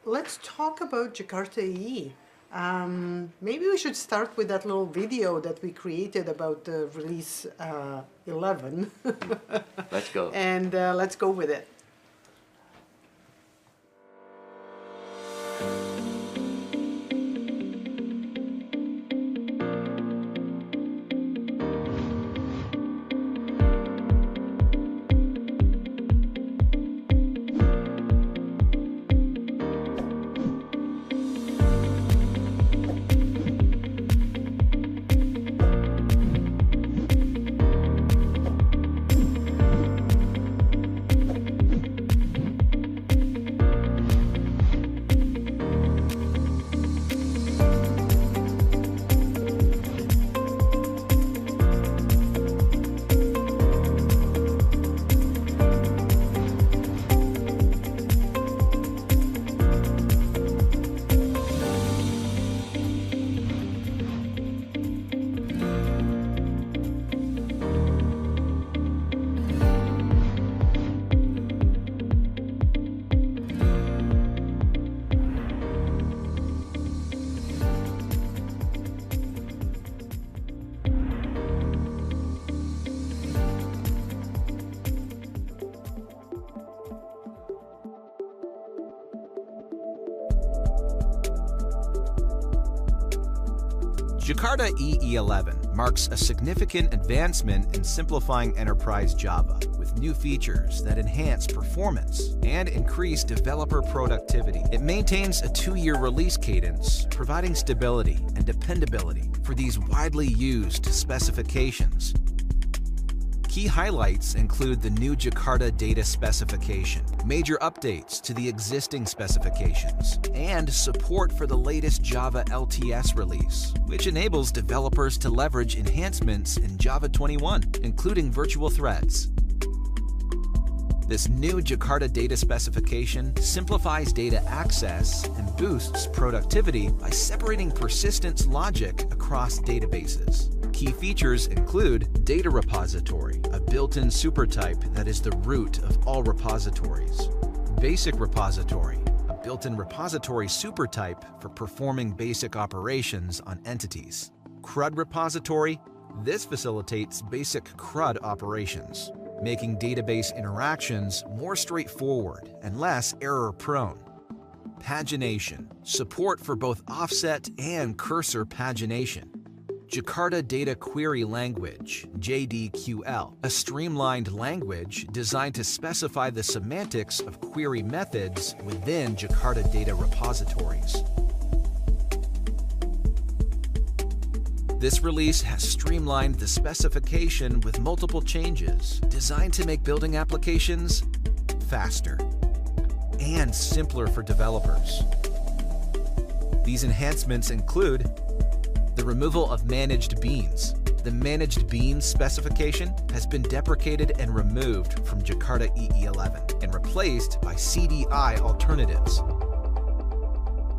let's talk about Jakarta EE. Maybe we should start with that little video that we created about the release 11. Let's go. And let's go with it. Jakarta EE11 marks a significant advancement in simplifying enterprise Java with new features that enhance performance and increase developer productivity. It maintains a 2-year release cadence, providing stability and dependability for these widely used specifications. Key highlights include the new Jakarta data specification, major updates to the existing specifications, and support for the latest Java LTS release, which enables developers to leverage enhancements in Java 21, including virtual threads. This new Jakarta data specification simplifies data access and boosts productivity by separating persistence logic across databases. Key features include Data Repository, a built-in supertype that is the root of all repositories. Basic Repository, a built-in repository supertype for performing basic operations on entities. CRUD Repository, this facilitates basic CRUD operations, making database interactions more straightforward and less error-prone. Pagination, support for both offset and cursor pagination. Jakarta Data Query Language, JDQL, a streamlined language designed to specify the semantics of query methods within Jakarta data repositories. This release has streamlined the specification with multiple changes designed to make building applications faster and simpler for developers. These enhancements include the removal of managed beans. The managed beans specification has been deprecated and removed from Jakarta EE11 and replaced by CDI alternatives.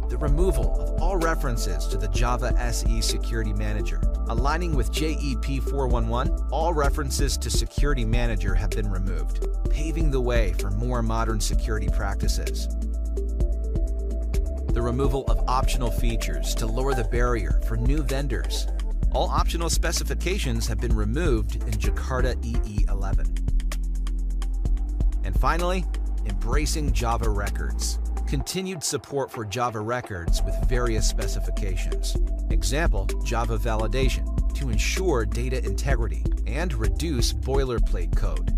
The removal of all references to the Java SE Security Manager. Aligning with JEP 411, all references to Security Manager have been removed, paving the way for more modern security practices. The removal of optional features to lower the barrier for new vendors. All optional specifications have been removed in Jakarta EE11. And finally, embracing Java records. Continued support for Java records with various specifications. Example, Java validation to ensure data integrity and reduce boilerplate code.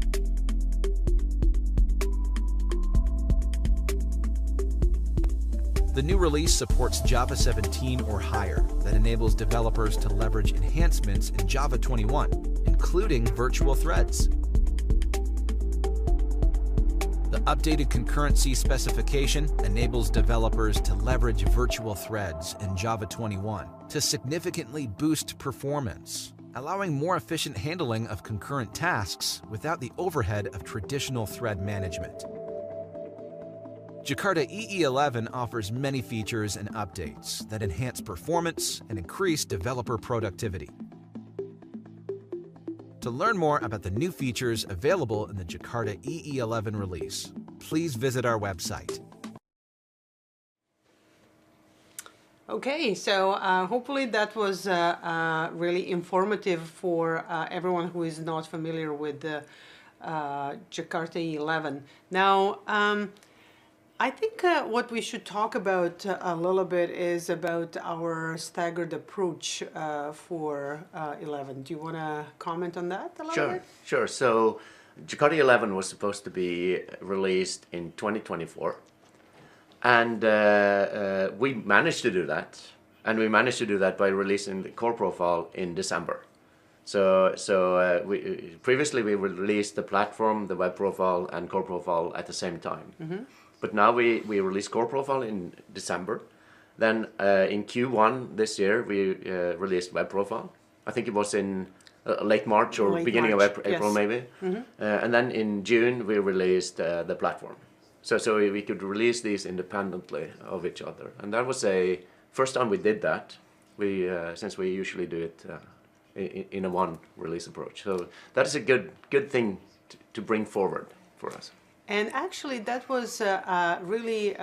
The new release supports Java 17 or higher that enables developers to leverage enhancements in Java 21, including virtual threads. The updated concurrency specification enables developers to leverage virtual threads in Java 21 to significantly boost performance, allowing more efficient handling of concurrent tasks without the overhead of traditional thread management. Jakarta EE11 offers many features and updates that enhance performance and increase developer productivity. To learn more about the new features available in the Jakarta EE11 release, please visit our website. Okay, so hopefully that was really informative for everyone who is not familiar with the Jakarta E11. Now, I think what we should talk about a little bit is about our staggered approach for 11. Do you want to comment on that a little bit? Sure. So Jakarta 11 was supposed to be released in 2024. And we managed to do that. And we managed to do that by releasing the core profile in December. Previously we released the platform, the web profile, and core profile at the same time. Mm-hmm. But now we released core profile in December. Then in Q1 this year we released web profile. I think it was in late March or beginning of April, yes. Maybe. Mm-hmm. And then in June we released the platform. So we could release these independently of each other, and that was a first time we did that. Since we usually do it in a one release approach, so that is a good thing to bring forward for us. And actually, that was really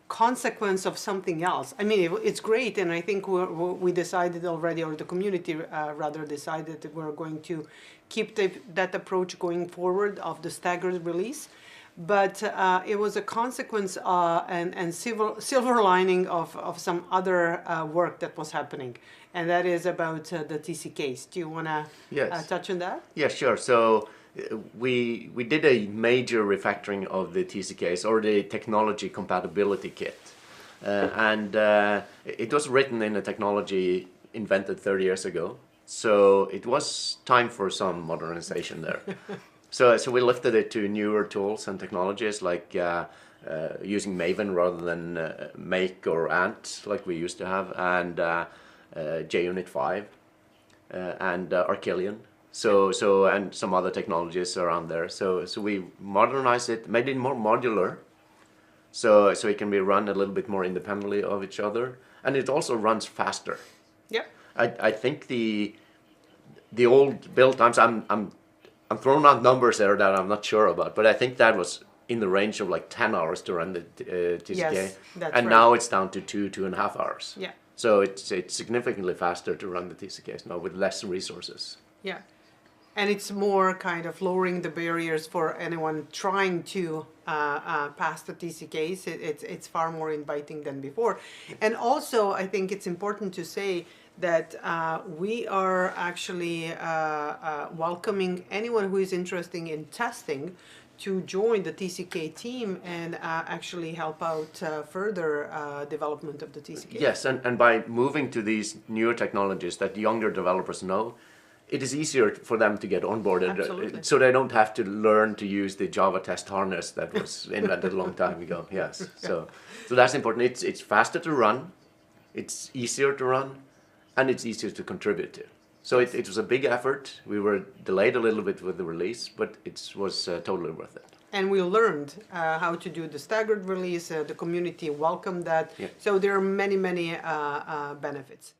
consequence of something else. I mean, it's great, and I think we decided already, or the community rather decided that we're going to keep that approach going forward of the staggered release. But it was a consequence and silver lining of some other work that was happening, and that is about the TCKs. Do you want to touch on that? Yeah, sure. So we did a major refactoring of the TCKs, or the technology compatibility kit, and it was written in a technology invented 30 years ago. So it was time for some modernization there. So we lifted it to newer tools and technologies, like using Maven rather than Make or Ant like we used to have, and JUnit 5 and Archillion. And some other technologies around there. So we modernized it, made it more modular, so it can be run a little bit more independently of each other, and it also runs faster. Yeah. I think the old build times, I'm throwing out numbers there that I'm not sure about, but I think that was in the range of like 10 hours to run the TCK. Yes, that's and right. Now it's down to 2.5 hours. Yeah. So it's significantly faster to run the TCKs now with less resources. Yeah. And it's more kind of lowering the barriers for anyone trying to pass the TCKs. It's far more inviting than before. And also, I think it's important to say that we are actually welcoming anyone who is interested in testing to join the TCK team and actually help out further development of the TCK. Yes, and by moving to these newer technologies that younger developers know, it is easier for them to get onboarded. Absolutely. So they don't have to learn to use the Java test harness that was invented a long time ago. Yes, so that's important. It's faster to run, it's easier to run, and it's easier to contribute to. So it was a big effort. We were delayed a little bit with the release, but it was totally worth it. And we learned how to do the staggered release. The community welcomed that. Yeah. So there are many benefits.